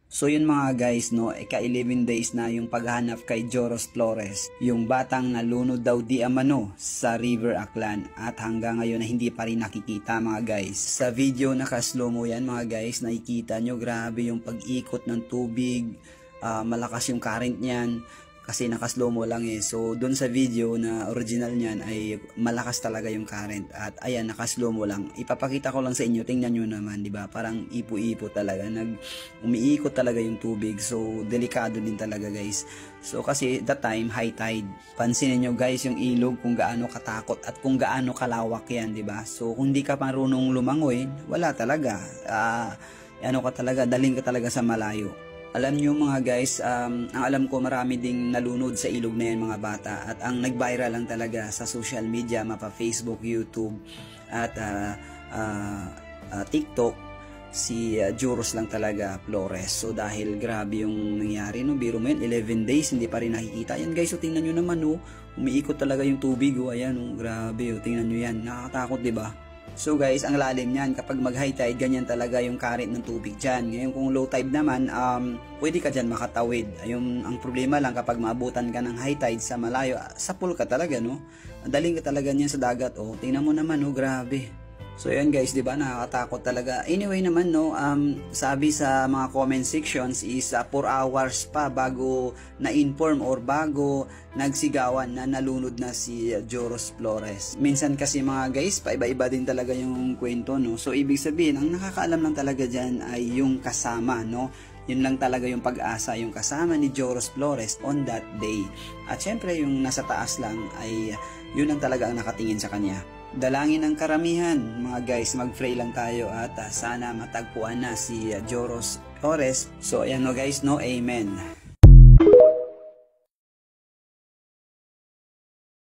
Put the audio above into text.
So yun mga guys, no, ika-11 days na yung paghanap kay Joros Flores, yung batang nalunod daw di amano sa River Aklan, at hanggang ngayon na hindi pa rin nakikita mga guys. Sa video naka-slow mo yan mga guys, nakikita nyo grabe yung pag-ikot ng tubig, malakas yung current niyan. Kasi naka-slow mo lang eh. So, doon sa video na original niyan ay malakas talaga yung current. At ayan, naka-slow mo lang. Ipapakita ko lang sa inyo. Tingnan nyo naman, di ba? Parang ipo-ipo talaga. Umiikot talaga yung tubig. So, delikado din talaga guys. So, kasi that time, high tide. Pansinin nyo guys yung ilog kung gaano katakot at kung gaano kalawak yan, di ba? So, kung di ka marunong lumangoy, wala talaga. Ano ka talaga, daling ka talaga sa malayo. Alam nyo mga guys, ang alam ko marami ding nalunod sa ilog na yan mga bata, at ang nag-viral lang talaga sa social media, mapa Facebook, YouTube at TikTok, si Joros lang talaga Flores. So dahil grabe yung nangyari, no, biro mo yun, 11 days hindi pa rin nakikita yan guys. So tingnan nyo naman, no, umiikot talaga yung tubig, ayan, grabe, tingnan nyo yan, nakakatakot, diba? So guys, ang lalim niyan, kapag mag high tide, ganyan talaga yung current ng tubig dyan. Ngayon kung low tide naman, pwede ka dyan makatawid. Ayun, ang problema lang kapag maabutan ka ng high tide sa malayo, sa pool ka talaga, no? Daling ka talaga niyan sa dagat, oh. Tingnan mo naman, oh, grabe. So yan guys, di ba, nakakatakot talaga. Anyway naman, no, sabi sa mga comment sections is 4 hours pa bago na-inform or bago nagsigawan na nalunod na si Joros Flores. Minsan kasi mga guys, paiba-iba din talaga yung kwento, no. So ibig sabihin, ang nakakaalam lang talaga dyan ay yung kasama, no. Yun lang talaga yung pag-asa, yung kasama ni Joros Flores on that day. At syempre yung nasa taas lang ay yun lang talaga ang nakatingin sa kanya. Dalangin ng karamihan mga guys, mag-pray lang tayo at sana matagpuan na si Joros Flores. So ayan, no guys, no, amen.